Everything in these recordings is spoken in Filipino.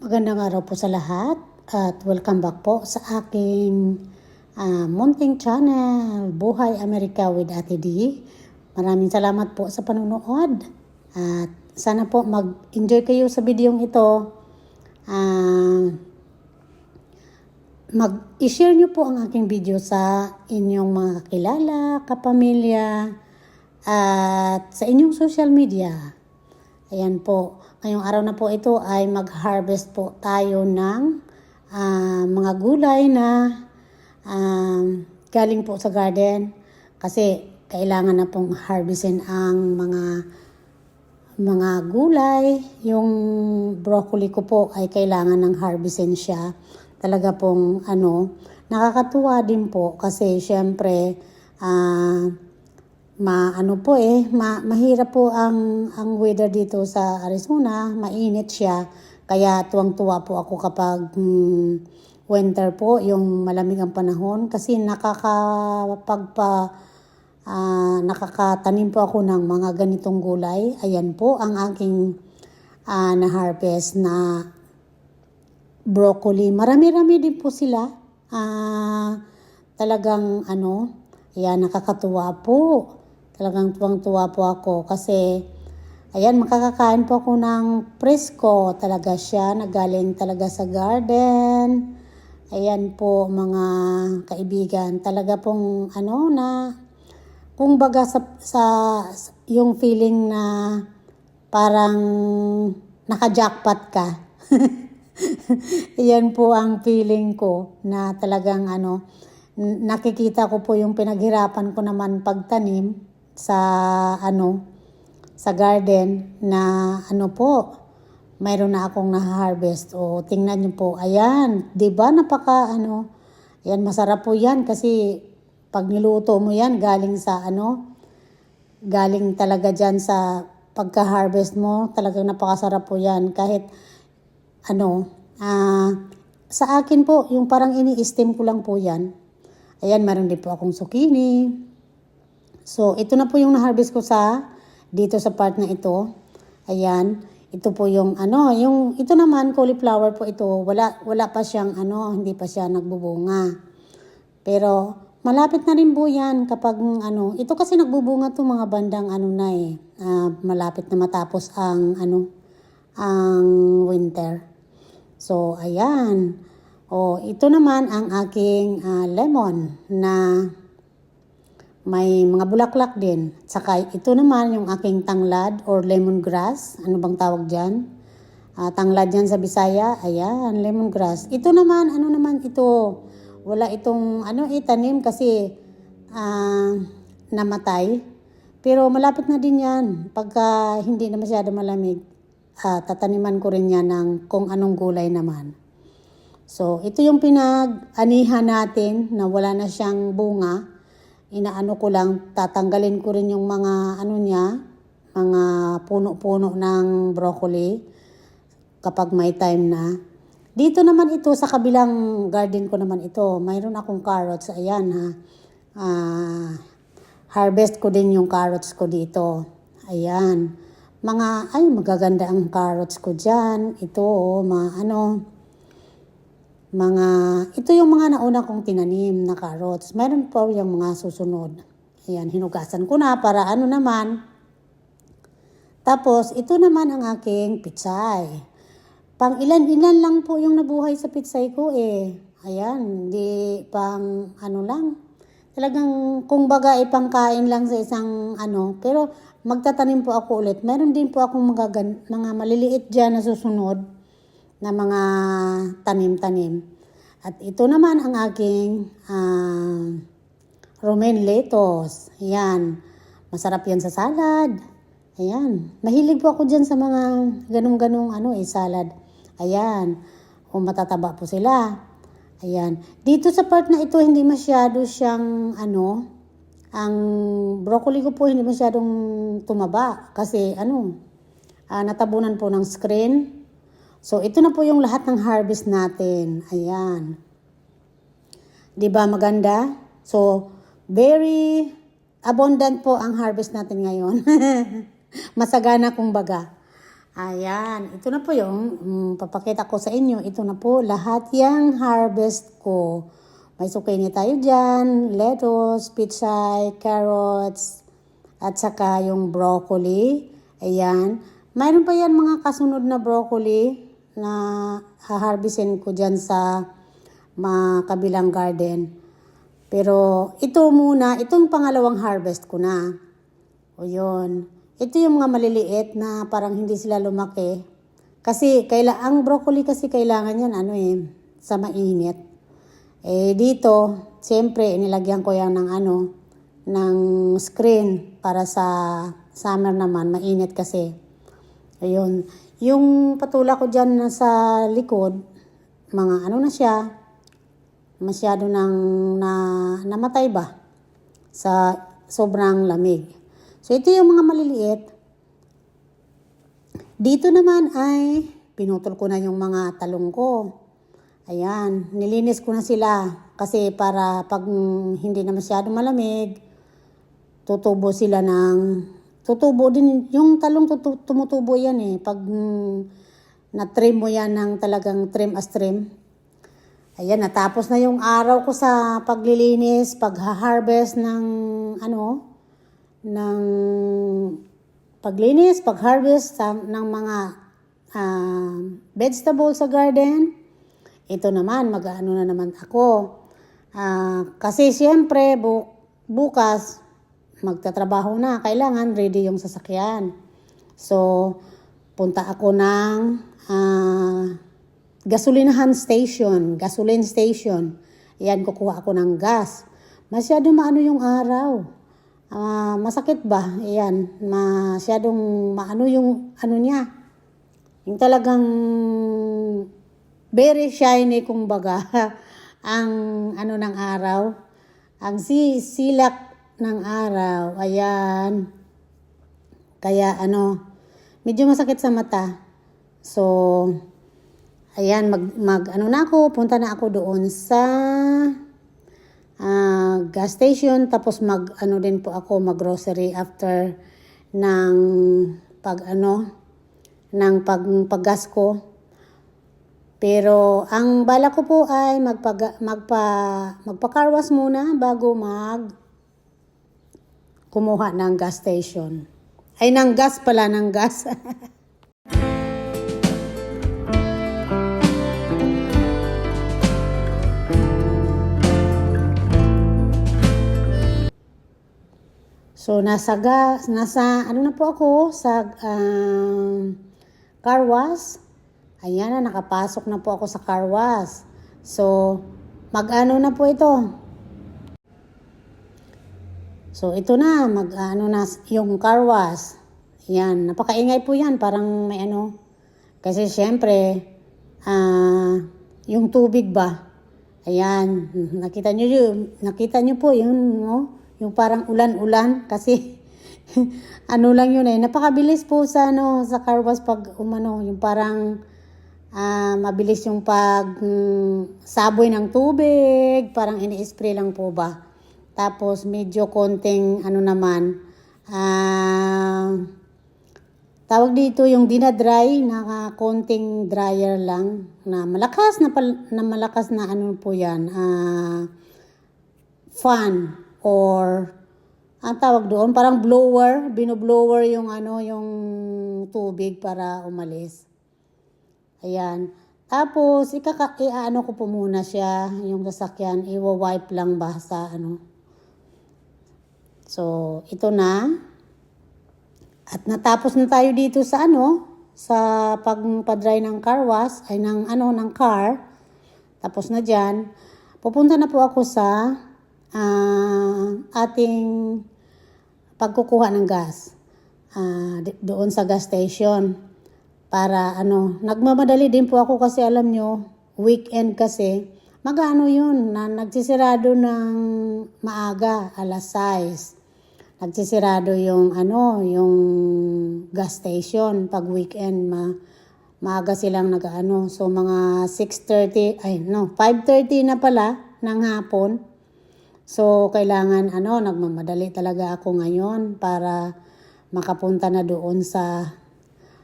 Magandang araw po sa lahat at welcome back po sa aking munting channel, Buhay Amerika with Ate D. Maraming salamat po sa panunood at sana po mag-enjoy kayo sa videong ito. Mag-share nyo po ang aking video sa inyong mga kakilala, kapamilya at sa inyong social media. Ayan po, ngayong araw na po ito ay mag-harvest po tayo ng mga gulay na galing po sa garden. Kasi kailangan na pong harvestin ang mga gulay. Yung broccoli ko po ay kailangan ng harvestin siya. Talaga pong nakakatuwa din po kasi syempre mahirap po ang weather dito sa Arizona, mainit siya. Kaya tuwang-tuwa po ako kapag winter po, yung malamig ang panahon kasi nakakatanim po ako ng mga ganitong gulay. Ayan po ang aking na-harvest na broccoli. Marami-rami din po sila. Talagang ayan, nakakatuwa po. Talagang tuwang-tuwa po ako kasi ayan, makakakain po ako ng presko. Talaga siya, nagaling talaga sa garden. Ayan po mga kaibigan, talaga pong kung baga sa yung feeling na parang naka-jackpot ka. Ayan po ang feeling ko na talagang nakikita ko po yung pinaghirapan ko naman pagtanim sa garden na mayroon na akong na-harvest. O tingnan niyo po, ayan, 'di ba ayan, masarap po 'yan kasi pag niluto mo 'yan galing talaga diyan sa pagka-harvest mo, talagang napakasarap po 'yan kahit sa akin po, yung parang ini-steam ko lang po 'yan. Ayan, meron din po akong zucchini. So, ito na po yung na-harvest ko dito sa part na ito. Ayan, ito po yung ito naman, cauliflower po ito. Wala pa siyang hindi pa siya nagbubunga. Pero, malapit na rin po yan kapag ito kasi nagbubunga to mga bandang malapit na matapos ang winter. So, ayan. Ito naman ang aking lemon na may mga bulaklak din. Saka ito naman yung aking tanglad or lemongrass. Ano bang tawag dyan? Tanglad yan sa Bisaya. Ayan, lemongrass. Ito naman, ito? Wala itong itanim kasi namatay. Pero malapit na din yan. Pagka hindi na masyado malamig, tataniman ko rin yan ng kung anong gulay naman. So, ito yung pinag-anihan natin na wala na siyang bunga. Inaano ko lang, tatanggalin ko rin yung mga mga puno-puno ng broccoli kapag may time na. Dito naman ito, sa kabilang garden ko naman ito, mayroon akong carrots. Ayan harvest ko din yung carrots ko dito. Ayan. Magaganda ang carrots ko dyan. Ito, ito yung mga nauna kong tinanim na carrots. Meron po yung mga susunod. Ayan, hinugasan ko na para naman. Tapos, ito naman ang aking pitsay. Pang ilan-ilan lang po yung nabuhay sa pitsay ko Ayan, di pang lang. Talagang, kung baga, ipangkain lang sa isang Pero, magtatanim po ako ulit. Meron din po akong mga maliliit dyan na susunod na mga tanim-tanim. At ito naman ang aking romaine lettuce. Ayan. Masarap yan sa salad. Ayan. Mahilig po ako dyan sa mga ganong-ganong salad. Ayan. Matataba po sila. Ayan. Dito sa part na ito, hindi masyado siyang ang broccoli ko po hindi masyadong tumaba. Kasi natabunan po ng screen. So, ito na po yung lahat ng harvest natin. Ayan. 'Di ba maganda? So, very abundant po ang harvest natin ngayon. Masagana kung baga. Ayan, ito na po yung papakita ko sa inyo. Ito na po lahat yung harvest ko. May zucchini tayo dyan, lettuce, pichay, carrots, at saka yung broccoli. Ayan. Mayroon pa yan mga kasunod na broccoli na haharbisin ko dyan sa kabilang garden. Pero ito muna, itong pangalawang harvest ko na. O yun. Ito yung mga maliliit na parang hindi sila lumaki. Kasi ang broccoli kasi kailangan yan sa mainit. Dito, siyempre inilagyan ko yan ng screen para sa summer naman, mainit kasi. Ayun. Yung patula ko dyan sa likod, mga na siya, masyado namatay ba sa sobrang lamig. So, ito yung mga maliliit. Dito naman ay pinutol ko na yung mga talong ko. Ayan, nilinis ko na sila kasi para pag hindi na masyado malamig, tutubo din yung talong tumutubo yan pag na-trim mo yan ng talagang trim as trim. Ayan, natapos na yung araw ko sa paglilinis, pag-harvest pag-harvest ng mga vegetables sa garden. Ito naman, mag-ano na naman ako. Kasi siyempre, bukas, magtatrabaho na. Kailangan ready yung sasakyan. So, punta ako ng gasoline station. Ayan, kukuha ako ng gas. Masyado maano yung araw. Masakit ba? Ayan, masyadong maano yung niya. Yung talagang very shiny kumbaga ang ng araw. Ang silak ng araw. Ayan. Kaya medyo masakit sa mata. So, ayan, punta na ako doon sa gas station, tapos din po ako mag-grocery after ng paggas ko. Pero ang bala ko po ay magpa-carwash muna bago kumuha ng gas station. Ay, ng gas. So, nasa na po ako sa car wash. Ayan na, nakapasok na po ako sa car wash. So, na po ito. So, ito na, na yung car wash. Ayan, napakaingay po yan, parang may Kasi syempre, yung tubig ba? Ayan, nakita nyo po yung yung parang ulan-ulan kasi lang yun napakabilis po sa car wash pag yung parang mabilis yung saboy ng tubig, parang ini-spray lang po ba. Tapos medyo konting naman tawag dito yung dinadry na konting dryer lang na malakas na po yan, fan or ang tawag doon, parang binoblower yung yung tubig para umalis. Ayan. Tapos ko po muna siya, yung sasakyan, i-wipe lang ba sa So, ito na. At natapos na tayo dito sa sa pagpa-dry ng car wash, ay ng car. Tapos na diyan. Pupunta na po ako sa ating pagkukuha ng gas doon sa gas station para nagmamadali din po ako kasi alam nyo, weekend kasi yun na nagsisirado ng maaga, alas 6. Nagsisirado yung yung gas station pag weekend, maaga silang so mga 5:30 na pala ng hapon. So, kailangan, nagmamadali talaga ako ngayon para makapunta na doon sa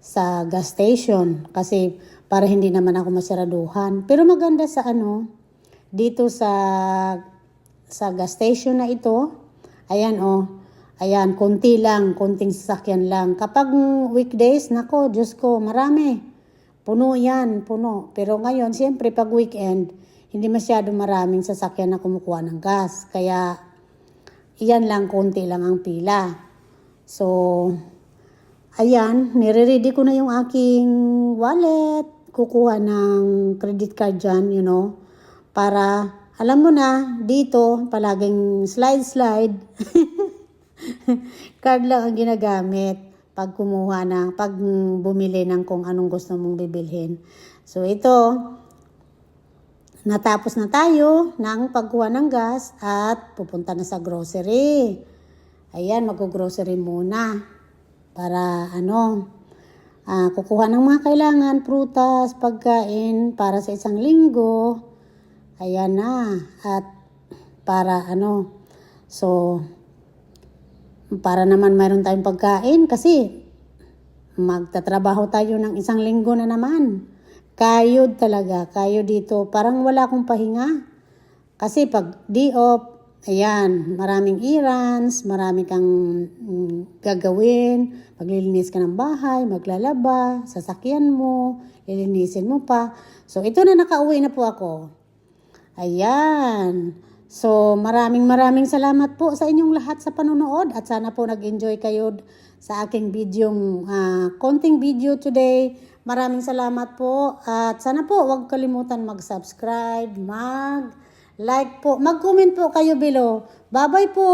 sa gas station kasi para hindi naman ako masiraduhan. Pero maganda sa dito sa gas station na ito. Ayan ayan, konting sasakyan lang. Kapag weekdays, nako, Diyos ko, marami. Puno yan, puno. Pero ngayon, siyempre, pag weekend, hindi masyado maraming sasakyan na kumukuha ng gas. Kaya, iyan lang, konti lang ang pila. So, ayan, nire-ready ko na yung aking wallet. Kukuha ng credit card dyan, para, alam mo na, dito, palaging slide. Card lang ang ginagamit pag pag bumili ng kung anong gusto mong bibilhin. So, ito, natapos na tayo ng pagkuha ng gas at pupunta na sa grocery. Ayan, mag-grocery muna para kukuha ng mga kailangan, prutas, pagkain para sa isang linggo. Ayan na. At para so, para naman mayroon tayong pagkain kasi magtatrabaho tayo ng isang linggo na naman. Kayod talaga, kayod dito. Parang wala akong pahinga. Kasi pag day off, ayan, maraming errands, marami kang gagawin. Maglilinis ka ng bahay, maglalaba, sasakyan mo, lilinisin mo pa. So, ito na, nakauwi na po ako. Ayan. So, maraming salamat po sa inyong lahat sa panonood at sana po nag-enjoy kayo sa aking konting video today. Maraming salamat po at sana po huwag kalimutan mag-subscribe, mag-like po, mag-comment po kayo below. Bye-bye po!